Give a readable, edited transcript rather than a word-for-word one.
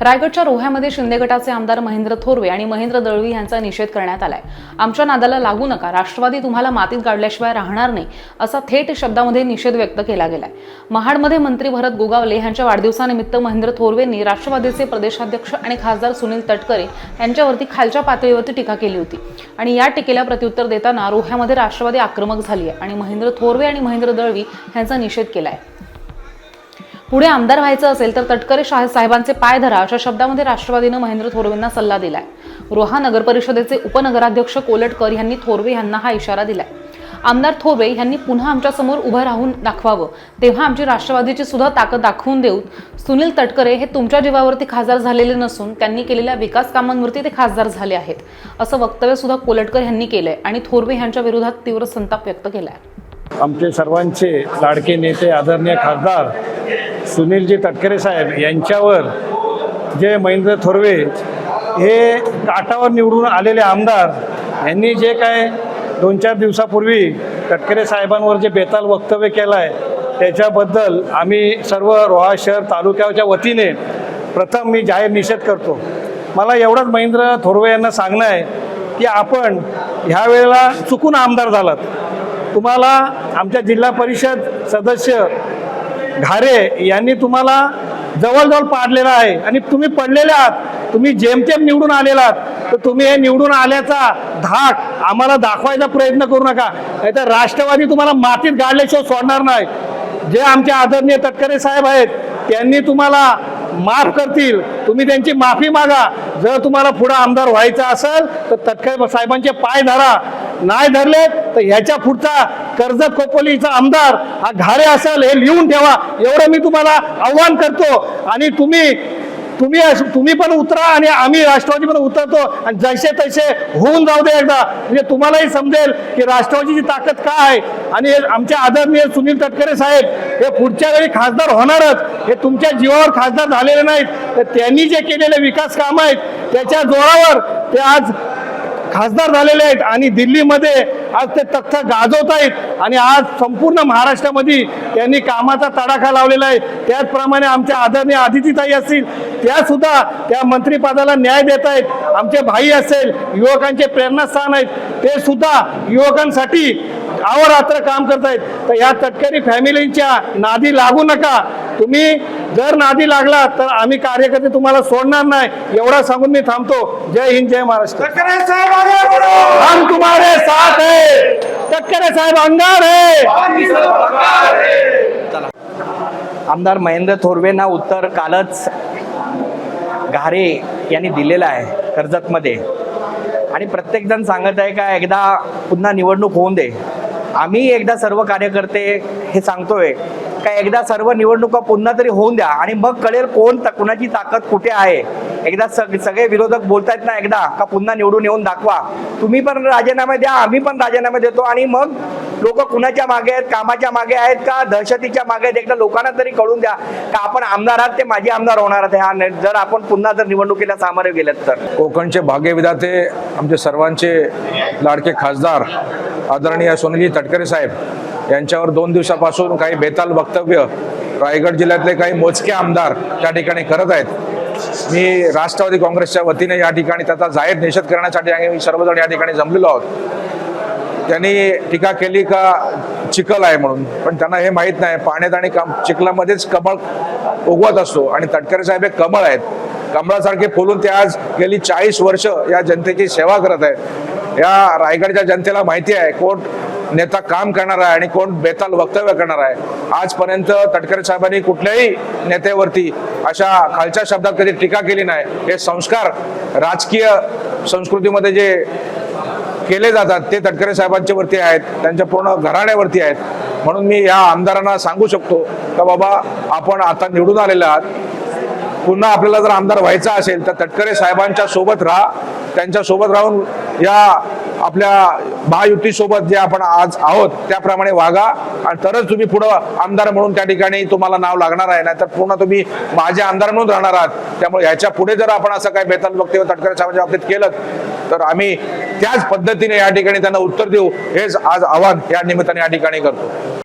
रायगडच्या रोह्यामध्ये शिंदे गटाचे आमदार महेंद्र थोरवे आणि महेंद्र दळवी यांचा निषेध करण्यात आलाय। आमच्या नादाला लागू नका, राष्ट्रवादी तुम्हाला मातीत गाडल्याशिवाय राहणार नाही, असा थेट शब्दामध्ये निषेध व्यक्त केला गेलाय। महाडमध्ये मंत्री भरत गोगावले यांच्या वाढदिवसानिमित्त महेंद्र थोरवेंनी राष्ट्रवादीचे प्रदेशाध्यक्ष आणि खासदार सुनील तटकरे यांच्यावरती खालच्या पातळीवरती टीका केली होती आणि या टीकेला प्रत्युत्तर देताना रोह्यामध्ये राष्ट्रवादी आक्रमक झाली आहे आणि महेंद्र थोरवे आणि महेंद्र दळवी यांचा निषेध केलाय। पुढे आमदार व्हायचं असेल तर तटकरे साहेबांचे पाय धरा, अशा शब्दामध्ये राष्ट्रवादीनं महेंद्र थोरवेंना सल्ला दिलाय। रोहा नगर परिषदेचे उपनगराध्यक्ष कोलटकर यांनी थोरवे यांना हा इशारा दिलाय। आमदार थोरवे यांनी पुन्हा आमच्या समोर उभं राहून दाखवावं, तेव्हा आमची राष्ट्रवादीची सुद्धा ताकद दाखवून देऊ। सुनील तटकरे हे तुमच्या जीवावरती खासदार झालेले नसून त्यांनी केलेल्या विकास कामांवरती ते खासदार झाले आहेत, असं वक्तव्य सुद्धा कोलटकर यांनी केलंय आणि थोरवे यांच्या विरोधात तीव्र संताप व्यक्त केलाय। आमचे सर्वांचे लाडके नेते आदरणीय खासदार सुनीलजी तटकरे साहेब यांच्यावर जे महेंद्र थोरवे हे काठावर निवडून आलेले आमदार यांनी जे काय 2-4 दिवसापूर्वी तटकरे साहेबांवर जे बेताल वक्तव्य केलं आहे त्याच्याबद्दल आम्ही सर्व रोहा शहर तालुक्याच्या वतीने प्रथम मी जाहीर निषेध करतो। मला एवढंच महेंद्र थोरवे यांना सांगणं आहे की आपण ह्या वेळेला चुकून आमदार झालात। तुम्हाला आमच्या जिल्हा परिषद सदस्य घारे यांनी तुम्हाला जवळजवळ पाडलेला आहे आणि तुम्ही पडलेले आहात। तुम्ही जेमतेम निवडून आलेला आहात, तर तुम्ही हे निवडून आल्याचा धाक आम्हाला दाखवायचा प्रयत्न करू नका, नाहीतर राष्ट्रवादी तुम्हाला मातीत गाडल्याशिवाय सोडणार नाही। जे आमचे आदरणीय तटकरे साहेब आहेत त्यांनी तुम्हाला माफ करतील, तुम्ही त्यांची माफी मागा। जर तुम्हाला पुढे आमदार व्हायचं असेल तर तटकरे साहेबांचे पाय धरा, नाही धरले तर ह्याच्या पुढचा कर्जत खोपोलीचा आमदार हा घारे असेल हे लिहून ठेवा, एवढं मी तुम्हाला आव्हान करतो। आणि तुम्ही पण उतरा आणि आम्ही राष्ट्रवादी पण उतरतो आणि जैसे तैसे होऊन जाऊ दे एकदा, म्हणजे तुम्हालाही समजेल की राष्ट्रवादीची ताकद काय आहे। आणि आमचे आदरणीय सुनील तटकरे साहेब हे पुढच्या वेळी खासदार होणारच, हे तुमच्या जीवावर खासदार झालेले नाहीत, तर त्यांनी जे केलेले विकास कामं आहेत त्याच्या जोरावर ते आज खासदार झालेले आहेत आणि दिल्लीमध्ये आज ते तख्त गाजवत आहेत आणि आज संपूर्ण महाराष्ट्रामध्ये त्यांनी कामाचा तडाखा लावलेला आहे। त्याचप्रमाणे आमच्या आदरणीय अदितीताई असतील त्या सुद्धा त्या मंत्रिपदाला न्याय देत आहेत। आमचे भाई असेल, युवकांचे प्रेरणास्थान आहेत, ते सुद्धा युवकांसाठी अहोरात्र काम करत आहेत। तर या तटकरी फॅमिलीच्या नादी लागू नका, तुम्ही जर नादी लागला तर आम्ही कार्यकर्ते तुम्हाला सोडणार नाही, एवढा सांगून मी थांबतो। जय हिंद, जय महाराष्ट्र। हम तुम्हारे साथ है, तटकरे साहेब अंगार है। आमदार महेंद्र थोरवेंना उत्तर कालच घारे यांनी दिलेलं आहे कर्जतमध्ये, आणि प्रत्येकजण सांगत आहे का एकदा पुन्हा निवडणूक होऊन दे। आम्ही एकदा सर्व कार्यकर्ते हे सांगतोय का एकदा सर्व निवडणुका पुन्हा तरी होऊन द्या आणि मग कळेल कुणाची ताकद कुठे आहे। एकदा सगळे विरोधक बोलतायत ना एकदा का पुन्हा निवडून येऊन दाखवा, तुम्ही पण राजीनामे द्या, आम्ही पण राजीनामे देतो, आणि मग लोक कुणाच्या मागे आहेत, कामाच्या मागे आहेत का दहशतीच्या मागे आहेत, एकदा लोकांना तरी कळून द्या का आपण आमदार आहात ते माझे आमदार होणार आहेत, जर आपण पुन्हा जर निवडणुकीला सामोरे गेलेत तर। कोकणचे भाग्यविधाते आमचे सर्वांचे लाडके खासदार आदरणीय सुनीलजी तटकरे साहेब यांच्यावर 2 दिवसापासून काही बेताल वक्तव्य रायगड जिल्ह्यातले काही मोजके आमदार त्या ठिकाणी करत आहेत। मी राष्ट्रवादी काँग्रेसच्या वतीने या ठिकाणी त्याचा जाहीर निषेध करण्यासाठी आम्ही सर्वजण या ठिकाणी जमलेलो आहोत। त्यांनी टीका केली का चिखल आहे म्हणून, पण त्यांना हे माहीत नाही पाण्यात आणि चिखलामध्येच कमळ उगवत असतो आणि तटकरे साहेब हे कमळ आहेत, कमळासारखे फुलून ते आज गेली 40 वर्ष या जनतेची सेवा करत आहेत। या रायगडच्या जनतेला माहिती आहे कोण नेता काम करणार आहे आणि कोण बेताल वक्तव्य करणार आहे। आजपर्यंत तटकरे साहेबांनी कुठल्याही नेत्यावरती अशा खालच्या शब्दात कधी टीका केली नाही। हे संस्कार राजकीय संस्कृतीमध्ये जे केले जातात ते तटकरे साहेबांच्या वरती आहेत, त्यांच्या पूर्ण घराण्यावरती आहेत। म्हणून मी या आमदारांना सांगू शकतो का बाबा आपण आता निवडून आलेले आहात, पुन्हा आपल्याला जर आमदार व्हायचा असेल तर तटकरे साहेबांच्या सोबत राहा, त्यांच्या सोबत राहून या आपल्या महायुतीसोबत जे आपण आज आहोत त्याप्रमाणे वागा, आणि तरच तुम्ही पुढं आमदार म्हणून त्या ठिकाणी तुम्हाला नाव लागणार आहे, नाहीतर पूर्ण तुम्ही माझे आमदार म्हणून राहणार आहात। त्यामुळे ह्याच्या पुढे जर आपण असं काही बेताल वक्तव्य तटकरे साहेबांच्या बाबतीत केलं तर आम्ही त्याच पद्धतीने या ठिकाणी त्यांना उत्तर देऊ, हेच आज आवाहन या निमित्ताने या ठिकाणी करतो।